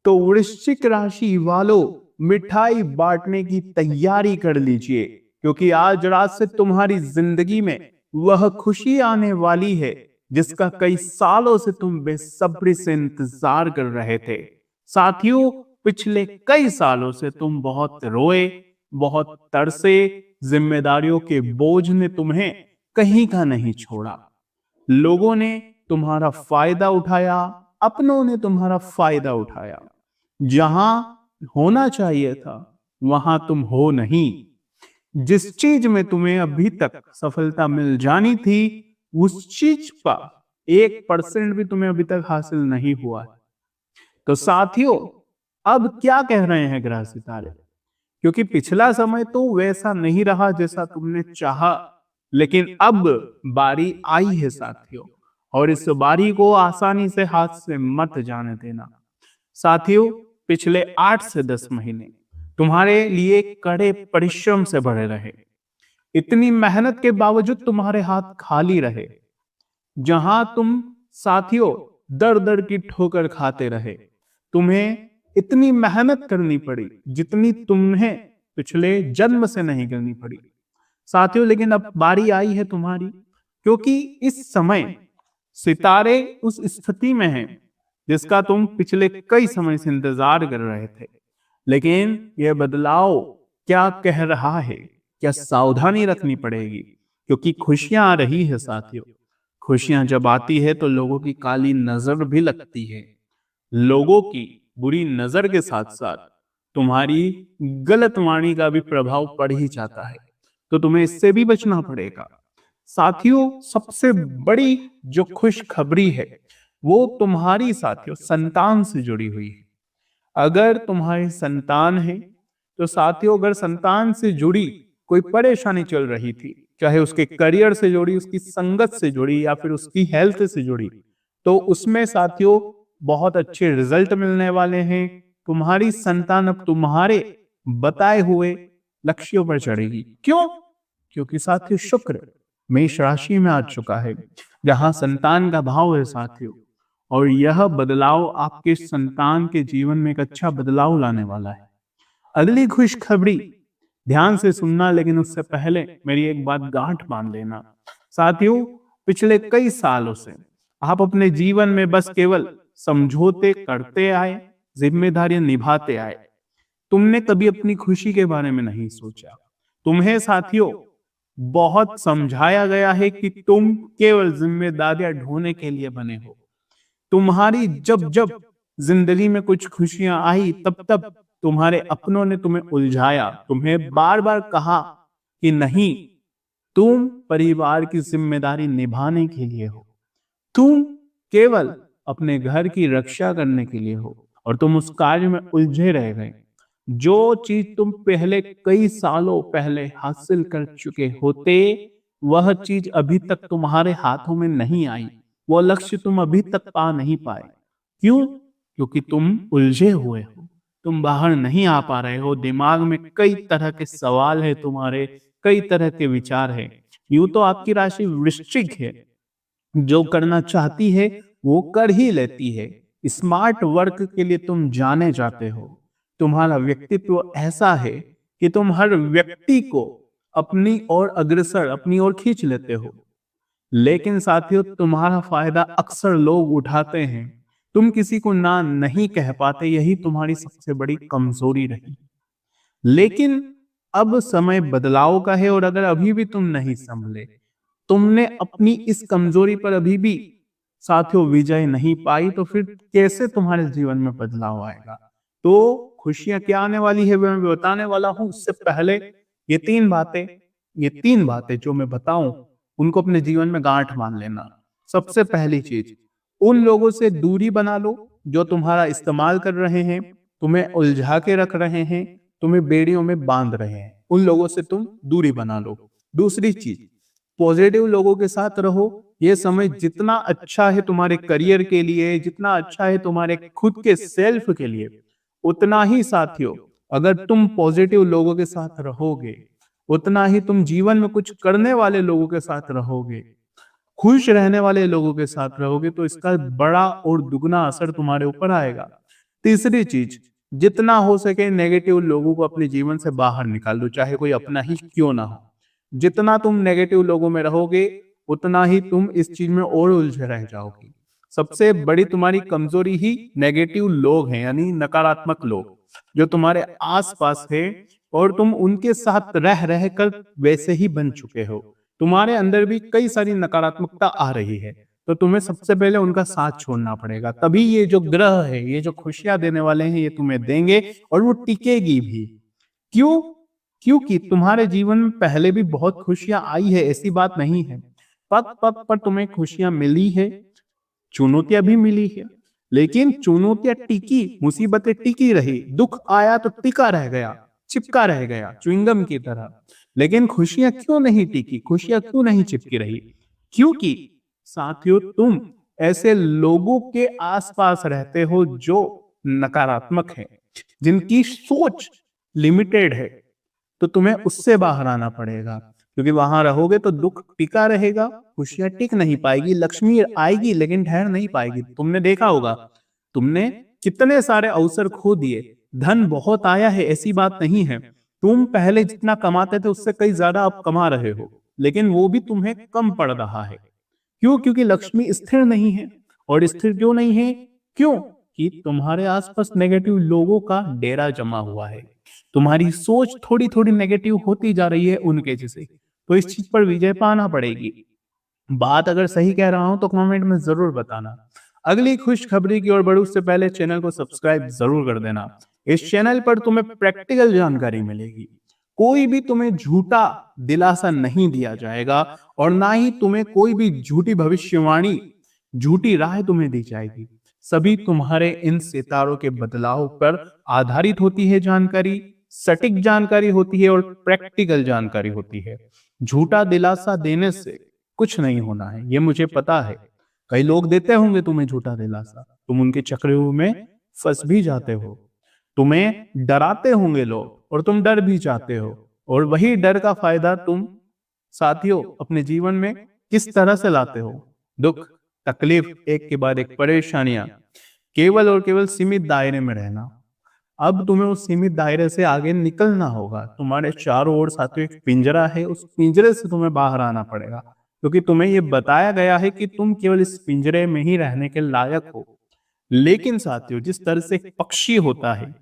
तो वृश्चिक राशि वालों, मिठाई बांटने की तैयारी कर लीजिए, क्योंकि आज रात से तुम्हारी जिंदगी में वह खुशी आने वाली है जिसका कई सालों से तुम बेसब्री से इंतजार कर रहे थे। साथियों, पिछले कई सालों से तुम बहुत रोए, बहुत तरसे, जिम्मेदारियों के बोझ ने तुम्हें कहीं का नहीं छोड़ा। लोगों ने तुम्हारा फायदा उठाया, अपनों ने तुम्हारा फायदा उठाया। जहां होना चाहिए था वहां तुम हो नहीं। जिस चीज में तुम्हें अभी तक सफलता मिल जानी थी, उस चीज का 1% भी तुम्हें अभी तक हासिल नहीं हुआ है। तो साथियों, अब क्या कह रहे हैं ग्रह सितारे? क्योंकि पिछला समय तो वैसा नहीं रहा जैसा तुमने चाहा, लेकिन अब बारी आई है साथियों, और इस बारी को आसानी से हाथ से मत जाने देना। साथियों, पिछले 8 से 10 महीने तुम्हारे लिए कड़े परिश्रम से भरे रहे। इतनी मेहनत के बावजूद तुम्हारे हाथ खाली रहे। जहां तुम साथियों दर दर की ठोकर खाते रहे, तुम्हें इतनी मेहनत करनी पड़ी जितनी तुम्हें पिछले जन्म से नहीं करनी पड़ी। साथियों, लेकिन अब बारी आई है तुम्हारी, क्योंकि इस समय सितारे उस स्थिति में हैं जिसका तुम पिछले कई समय से इंतजार कर रहे थे। लेकिन यह बदलाव क्या कह रहा है? क्या सावधानी रखनी पड़ेगी? क्योंकि खुशियां आ रही है साथियों। खुशियां जब आती है तो लोगों की काली नजर भी लगती है। लोगों की बुरी नजर के साथ साथ तुम्हारी गलत वाणी का भी प्रभाव पड़ ही जाता है, तो तुम्हें इससे भी बचना पड़ेगा। साथियों, सबसे बड़ी जो खुशखबरी है वो तुम्हारी साथियों संतान से जुड़ी हुई है। अगर तुम्हारी संतान है तो साथियों, अगर संतान से जुड़ी कोई परेशानी चल रही थी, चाहे उसके करियर से जुड़ी, उसकी संगत से जुड़ी या फिर उसकी हेल्थ से जुड़ी, तो उसमें साथियों बहुत अच्छे रिजल्ट मिलने वाले हैं। तुम्हारी संतान अब तुम्हारे बताए हुए लक्ष्यों पर चढ़ेगी। क्यों? क्योंकि साथियों शुक्र मेष राशि में आ चुका है, जहां संतान का भाव है साथियों, और यह बदलाव आपके संतान के जीवन में एक अच्छा बदलाव लाने वाला है। अगली खुशखबरी ध्यान से सुनना, लेकिन उससे पहले मेरी एक बात गांठ बांध लेना। साथियों, पिछले कई सालों से आप अपने जीवन में बस केवल समझौते करते आए, जिम्मेदारियां निभाते आए। तुमने कभी अपनी खुशी के बारे में नहीं सोचा। तुम्हें साथियों बहुत समझाया गया है कि तुम केवल जिम्मेदारियां ढोने के लिए बने हो। तुम्हारी जब जब जिंदगी में कुछ खुशियां आई, तब तब तुम्हारे अपनों ने तुम्हें उलझाया, तुम्हें बार बार कहा कि नहीं, तुम परिवार की जिम्मेदारी निभाने के लिए हो, तुम केवल अपने घर की रक्षा करने के लिए हो, और तुम उस कार्य में उलझे रह गए। जो चीज तुम पहले कई सालों पहले हासिल कर चुके होते, वह चीज अभी तक तुम्हारे हाथों में नहीं आई। वो लक्ष्य तुम अभी तक पा नहीं पाए। क्यों? क्योंकि तुम उलझे हुए हो, तुम बाहर नहीं आ पा रहे हो। दिमाग में कई तरह के सवाल है तुम्हारे, कई तरह के विचार है। यूं तो आपकी राशि वृश्चिक है, जो करना चाहती है वो कर ही लेती है। स्मार्ट वर्क के लिए तुम जाने जाते हो। तुम्हारा व्यक्तित्व ऐसा है कि तुम हर व्यक्ति को अपनी ओर अग्रसर, अपनी ओर खींच लेते हो। लेकिन साथियों, तुम्हारा फायदा अक्सर लोग उठाते हैं। तुम किसी को ना नहीं कह पाते, यही तुम्हारी सबसे बड़ी कमजोरी रही। लेकिन अब समय बदलाव का है, और अगर अभी भी तुम नहीं संभले, तुमने अपनी इस कमजोरी पर अभी भी साथियों विजय नहीं पाई, तो फिर कैसे तुम्हारे जीवन में बदलाव आएगा? तो खुशियां क्या आने वाली है मैं बताने वाला हूं। उससे पहले ये तीन बातें जो मैं बताऊं, उनको अपने जीवन में गांठ बांध लेना। सबसे पहली चीज, उन लोगों से दूरी बना लो जो तुम्हारा इस्तेमाल कर रहे हैं, तुम्हें उलझा के रख रहे हैं, तुम्हें बेड़ियों में बांध रहे हैं। उन लोगों से तुम दूरी बना लो। दूसरी चीज, पॉजिटिव लोगों के साथ रहो। ये समय जितना अच्छा है तुम्हारे करियर के लिए, जितना अच्छा है तुम्हारे खुद के सेल्फ के लिए, उतना ही साथियों अगर तुम पॉजिटिव लोगों के साथ रहोगे, उतना ही तुम जीवन में कुछ करने वाले लोगों के साथ रहोगे, खुश रहने वाले लोगों के साथ रहोगे, तो इसका बड़ा और दुगना असर तुम्हारे ऊपर आएगा। तीसरी चीज, जितना हो सके नेगेटिव लोगों को अपने जीवन से बाहर निकाल दो, चाहे कोई अपना ही क्यों ना हो। जितना तुम नेगेटिव लोगों में रहोगे उतना ही तुम इस चीज में और उलझे रह जाओगे। सबसे बड़ी तुम्हारी कमजोरी ही नेगेटिव लोग हैं, यानी नकारात्मक लोग जो तुम्हारे आसपास है, और तुम उनके साथ रह रह कर वैसे ही बन चुके हो। तुम्हारे अंदर भी कई सारी नकारात्मकता आ रही है, तो तुम्हें सबसे पहले उनका साथ छोड़ना पड़ेगा। तभी ये जो ग्रह है, ये जो खुशियां देने वाले हैं, ये तुम्हें देंगे और वो टिकेगी भी। क्यों? क्योंकि तुम्हारे जीवन में पहले भी बहुत खुशियां आई है, ऐसी बात नहीं है। पग पग पर तुम्हें खुशियां मिली है, चुनौतियां भी मिली है, लेकिन चुनौतियां टिकी, मुसीबतें टिकी रही। दुख आया तो टिका रह गया, चिपका रह गया च्युइंगम की तरह। लेकिन खुशियां क्यों नहीं टिकी, खुशियां क्यों नहीं चिपकी रही? क्योंकि साथियों, तुम ऐसे लोगों के आसपास रहते हो जो नकारात्मक है, जिनकी सोच लिमिटेड है। तो तुम्हें उससे बाहर आना पड़ेगा, क्योंकि वहां रहोगे तो दुख टिका रहेगा, खुशियां टिक नहीं पाएगी। लक्ष्मी आएगी लेकिन ठहर नहीं पाएगी। तुमने देखा होगा, तुमने कितने सारे अवसर खो दिए। धन बहुत आया है, ऐसी बात नहीं है। तुम पहले जितना कमाते थे उससे कई ज्यादा अब कमा रहे हो, लेकिन वो भी तुम्हें कम पड़ रहा है। क्यों? क्योंकि लक्ष्मी स्थिर नहीं है। और स्थिर क्यों नहीं है? क्यों? कि तुम्हारे आसपास नेगेटिव लोगों का डेरा जमा हुआ है। तुम्हारी सोच थोड़ी थोड़ी नेगेटिव होती जा रही है उनके जैसे। तो इस चीज पर विजय पाना पड़ेगी। बात अगर सही कह रहा हूं तो कमेंट में जरूर बताना। अगली खुशखबरी की ओर बढ़ूं उससे पहले चैनल को सब्सक्राइब जरूर कर देना। इस चैनल पर तुम्हें प्रैक्टिकल जानकारी मिलेगी। कोई भी तुम्हें झूठा दिलासा नहीं दिया जाएगा, और ना ही तुम्हें कोई भी झूठी भविष्यवाणी, झूठी राह तुम्हें दी जाएगी। सभी तुम्हारे इन सितारों के बदलाव पर आधारित होती है जानकारी, सटीक जानकारी होती है और प्रैक्टिकल जानकारी होती है। झूठा दिलासा देने से कुछ नहीं होना है, ये मुझे पता है। कई लोग देते होंगे तुम्हें झूठा दिलासा, तुम उनके चक्रव्यूह में फंस भी जाते हो। तुम्हें डराते होंगे लोग और तुम डर भी जाते हो, और वही डर का फायदा तुम साथियों अपने जीवन में किस तरह से लाते हो। दुख, तकलीफ, एक के बाद एक परेशानियां, केवल और केवल सीमित दायरे में रहना। अब तुम्हें उस सीमित दायरे से आगे निकलना होगा। तुम्हारे चारों ओर साथियों एक पिंजरा है, उस पिंजरे से तुम्हें बाहर आना पड़ेगा, क्योंकि तुम्हें यह बताया गया है कि तुम केवल इस पिंजरे में ही रहने के लायक हो। लेकिन साथियों, जिस तरह से एक पक्षी होता है,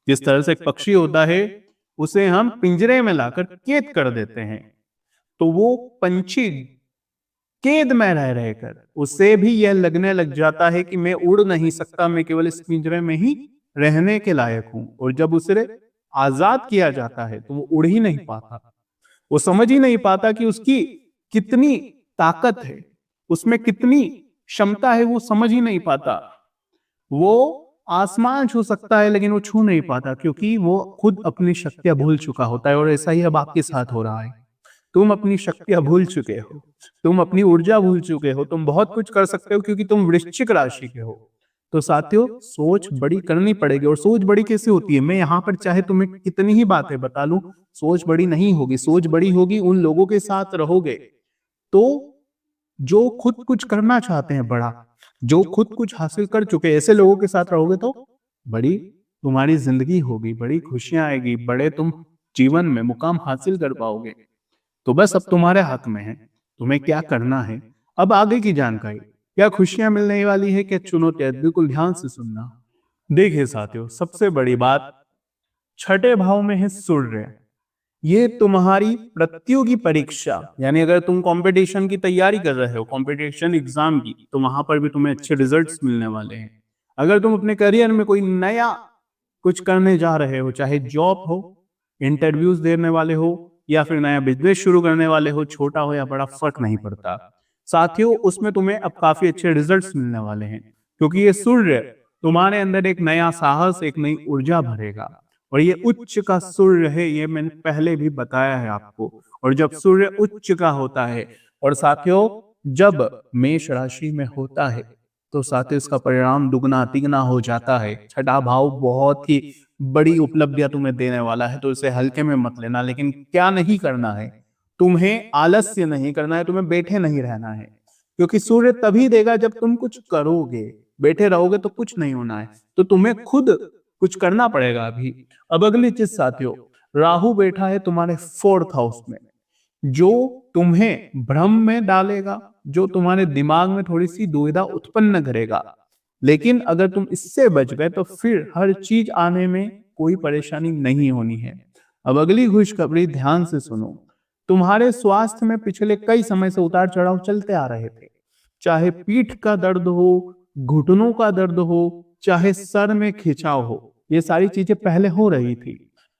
जिस तरह से एक पक्षी होता है, उसे हम पिंजरे में लाकर कैद कर देते हैं, तो वो पंछी कैद में रह रहकर उसे भी यह लगने लग जाता है कि मैं उड़ नहीं सकता, मैं केवल इस पिंजरे में ही रहने के लायक हूं। और जब उसे आजाद किया जाता है तो वो उड़ ही नहीं पाता, वो समझ ही नहीं पाता कि उसकी कितनी ताकत है, उसमें कितनी क्षमता है, वो समझ ही नहीं पाता। वो आसमान छू सकता है लेकिन वो छू नहीं पाता, क्योंकि वो खुद अपनी शक्तियां भूल चुका होता है। और ऐसा ही अब आपके साथ हो रहा है। तुम अपनी शक्तियां भूल चुके हो, तुम अपनी ऊर्जा भूल चुके हो, तुम बहुत कुछ कर सकते हो क्योंकि तुम वृश्चिक राशि के हो। तो साथियों, सोच बड़ी करनी पड़ेगी। और सोच बड़ी कैसे होती है, मैं यहाँ पर चाहे तुम्हें कितनी ही बातें बता लूं, सोच बड़ी नहीं होगी। सोच बड़ी होगी उन लोगों के साथ रहोगे तो जो खुद कुछ करना चाहते हैं बड़ा, जो खुद कुछ हासिल कर चुके, ऐसे लोगों के साथ रहोगे तो बड़ी तुम्हारी जिंदगी होगी, बड़ी खुशियां आएगी, बड़े तुम जीवन में मुकाम हासिल कर पाओगे। तो बस अब तुम्हारे हाथ में है, तुम्हें क्या करना है। अब आगे की जानकारी, क्या खुशियां मिलने वाली है, क्या चुनौतियां, बिल्कुल ध्यान से सुनना। देखिए साथियों, सबसे बड़ी बात, छठे भाव में है सूर्य। ये तुम्हारी प्रतियोगी परीक्षा, यानी अगर तुम कंपटीशन की तैयारी कर रहे हो, कंपटीशन एग्जाम की, तो वहां पर भी तुम्हें अच्छे रिजल्ट्स मिलने वाले हैं। अगर तुम अपने करियर में कोई नया कुछ करने जा रहे हो, चाहे जॉब हो, इंटरव्यूज देने वाले हो, या फिर नया बिजनेस शुरू करने वाले हो, छोटा हो या बड़ा फर्क नहीं पड़ता साथियों, उसमें तुम्हें अब काफी अच्छे रिजल्ट्स मिलने वाले हैं। क्योंकि ये सूर्य तुम्हारे अंदर एक नया साहस, एक नई ऊर्जा भरेगा। और ये उच्च का सूर्य है, ये मैंने पहले भी बताया है आपको। और जब सूर्य उच्च का होता है, और साथियों जब मेष राशि में होता है, तो साथियों इसका परिणाम दुगना तिगना हो जाता है। छठा भाव बहुत ही बड़ी उपलब्धियां तुम्हें देने वाला है, तो इसे हल्के में मत लेना। लेकिन क्या नहीं करना है, तुम्हें आलस्य नहीं करना है, तुम्हें बैठे नहीं रहना है। क्योंकि सूर्य तभी देगा जब तुम कुछ करोगे। बैठे रहोगे तो कुछ नहीं होना है, तो तुम्हें खुद कुछ करना पड़ेगा अभी। अब अगली चीज साथियों, राहु बैठा है तुम्हारे 4th हाउस में, जो तुम्हें भ्रम में डालेगा, जो तुम्हारे दिमाग में थोड़ी सी दुविधा उत्पन्न करेगा। लेकिन अगर तुम इससे बच गए तो फिर हर चीज आने में कोई परेशानी नहीं होनी है। अब अगली खुशखबरी ध्यान से सुनो। तुम्हारे स्वास्थ्य में पिछले कई समय से उतार चढ़ाव चलते आ रहे थे, चाहे पीठ का दर्द हो, घुटनों का दर्द हो, चाहे सर में खिंचाव हो, ये सारी चीजें पहले हो रही थी।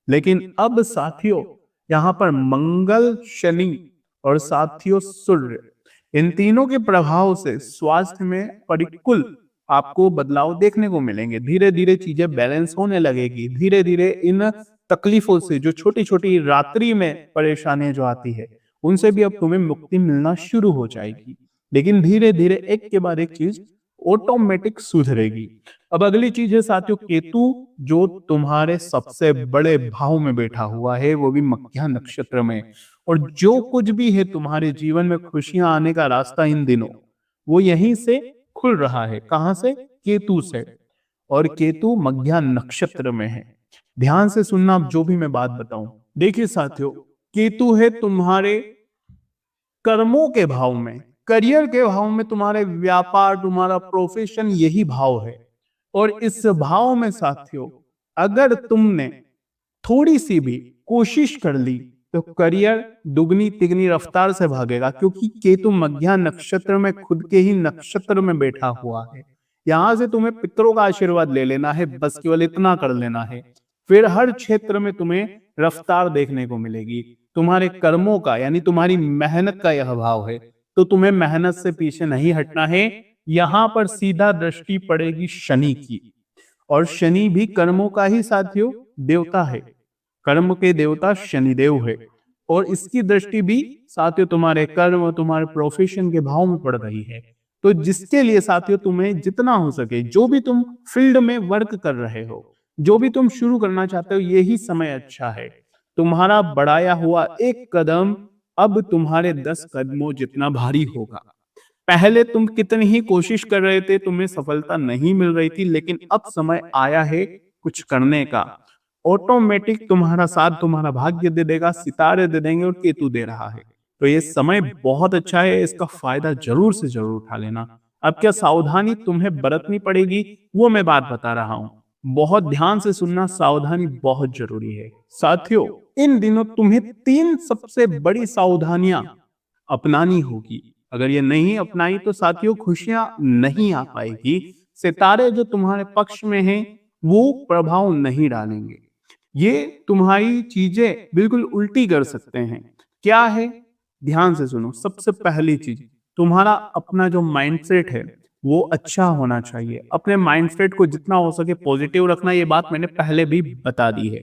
लेकिन अब साथियों, यहाँ पर मंगल, शनि और साथियों सूर्य, इन तीनों के प्रभाव से स्वास्थ्य में परिकुल आपको बदलाव देखने को मिलेंगे। धीरे धीरे चीजें बैलेंस होने लगेगी। धीरे धीरे इन तकलीफों से, जो छोटी छोटी रात्रि में परेशानियां जो आती है, उनसे भी अब तुम्हें मुक्ति मिलना शुरू हो जाएगी। लेकिन धीरे धीरे एक के बाद एक चीज ऑटोमेटिक सुधरेगी। अब अगली चीज है साथियों केतु, जो तुम्हारे सबसे बड़े भाव में बैठा हुआ है, वो भी मघ्या नक्षत्र में। और जो कुछ भी है तुम्हारे जीवन में खुशियां आने का रास्ता इन दिनों, वो यहीं से खुल रहा है। कहां से? केतु से। और केतु मघ्या नक्षत्र में है। ध्यान से सुनना अब जो भी मैं बात बताऊं। देखिए साथियों, केतु है तुम्हारे कर्मों के भाव में, करियर के भाव में, तुम्हारे व्यापार, तुम्हारा प्रोफेशन, यही भाव है। और इस भाव में साथियों, अगर तुमने थोड़ी सी भी कोशिश कर ली तो करियर दुगनी तिगनी रफ्तार से भागेगा, क्योंकि केतु मघ्या नक्षत्र में खुद के ही नक्षत्र में बैठा हुआ है। यहां से तुम्हें पितरों का आशीर्वाद ले लेना है, बस केवल इतना कर लेना है। फिर हर क्षेत्र में तुम्हें रफ्तार देखने को मिलेगी। तुम्हारे कर्मों का, यानी तुम्हारी मेहनत का यह भाव है, तो तुम्हें मेहनत से पीछे नहीं हटना है। यहां पर सीधा दृष्टि पड़ेगी शनि की, और शनि भी कर्मों का ही साथियों देवता है। कर्म के देवता शनिदेव है, और इसकी दृष्टि भी साथियों तुम्हारे कर्म, तुम्हारे प्रोफेशन के भाव में पड़ रही है। तो जिसके लिए साथियों तुम्हें जितना हो सके, जो भी तुम फील्ड में वर्क कर रहे हो, जो भी तुम शुरू करना चाहते हो, यही समय अच्छा है। तुम्हारा बढ़ाया हुआ एक कदम अब तुम्हारे 10 कदमों जितना भारी होगा। पहले तुम कितनी ही कोशिश कर रहे थे, तुम्हें सफलता नहीं मिल रही थी, लेकिन अब समय आया है कुछ करने का। ऑटोमेटिक तुम्हारा साथ तुम्हारा भाग्य दे देगा, सितारे दे देंगे, और केतु दे रहा है। तो ये समय बहुत अच्छा है, इसका फायदा जरूर से जरूर उठा लेना। अब क्या सावधानी तुम्हें बरतनी पड़ेगी, वो मैं बात बता रहा हूं। बहुत ध्यान से सुनना, सावधानी बहुत जरूरी है। साथियों, इन दिनों तुम्हें 3 सबसे बड़ी सावधानियां अपनानी होगी। अगर ये नहीं अपनाई तो साथियों खुशियां नहीं आ पाएगी। सितारे जो तुम्हारे पक्ष में हैं, वो प्रभाव नहीं डालेंगे। ये तुम्हारी चीजें बिल्कुल उल्टी कर सकते हैं। क्या है? ध्यान से सुनो। सबसे पहली चीज, तुम्हारा अपना जो माइंडसेट है वो अच्छा होना चाहिए। अपने माइंडसेट को जितना हो सके पॉजिटिव रखना, ये बात मैंने पहले भी बता दी है।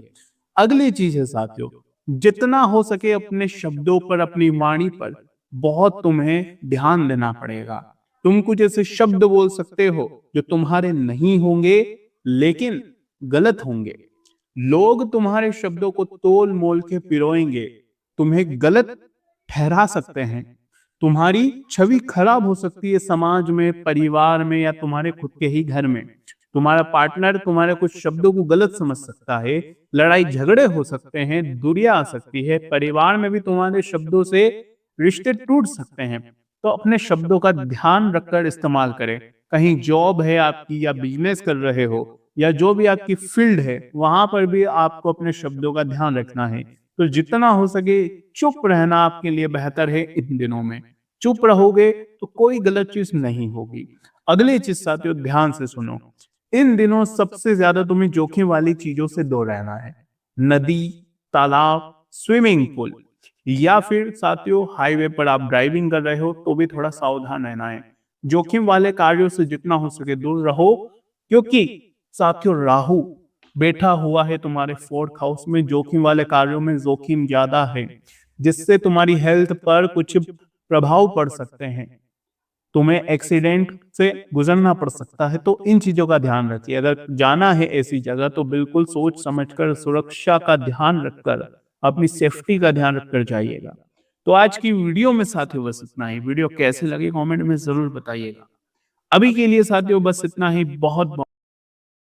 अगली चीज है साथियों, जितना हो सके अपने शब्दों पर, अपनी वाणी पर बहुत तुम्हें ध्यान देना पड़ेगा। तुम कुछ ऐसे शब्द बोल सकते हो जो तुम्हारे नहीं होंगे, लेकिन गलत होंगे। लोग तुम्हारे शब्दों को तोल मोल के पिरोएंगे, तुम्हें गलत ठहरा सकते हैं। तुम्हारी छवि खराब हो सकती है समाज में, परिवार में, या तुम्हारे खुद के ही घर में। तुम्हारा पार्टनर तुम्हारे कुछ शब्दों को गलत समझ सकता है, लड़ाई झगड़े हो सकते हैं, दूरियां आ सकती है, परिवार में भी तुम्हारे शब्दों से रिश्ते टूट सकते हैं। तो अपने शब्दों का ध्यान रखकर इस्तेमाल करें। कहीं जॉब है आपकी, या बिजनेस कर रहे हो, या जो भी आपकी फील्ड है, वहां पर भी आपको अपने शब्दों का ध्यान रखना है। तो जितना हो सके चुप रहना आपके लिए बेहतर है। इन दिनों में चुप रहोगे तो कोई गलत चीज नहीं होगी। अगली चीज साथियों ध्यान से सुनो। इन दिनों सबसे ज्यादा तुम्हें जोखिम वाली चीजों से दूर रहना है। नदी, तालाब, स्विमिंग पूल, या फिर साथियों हाईवे पर आप ड्राइविंग कर रहे हो तो भी थोड़ा सावधान रहना है। जोखिम वाले कार्यों से जितना हो सके दूर रहो, क्योंकि साथियों राहु बैठा हुआ है तुम्हारे 4th हाउस में। जोखिम वाले कार्यों में जोखिम ज्यादा है, जिससे तुम्हारी हेल्थ पर कुछ प्रभाव पड़ सकते हैं। तुम्हें एक्सीडेंट से गुजरना पड़ सकता है। तो इन चीजों का ध्यान रखिए। अगर जाना है ऐसी जगह तो बिल्कुल सोच समझकर, सुरक्षा का ध्यान रखकर, अपनी सेफ्टी का ध्यान रखकर जाइएगा। तो आज की वीडियो में साथियों बस इतना ही। वीडियो कैसे लगे कमेंट में जरूर बताइएगा। अभी के लिए साथियों बस इतना ही। बहुत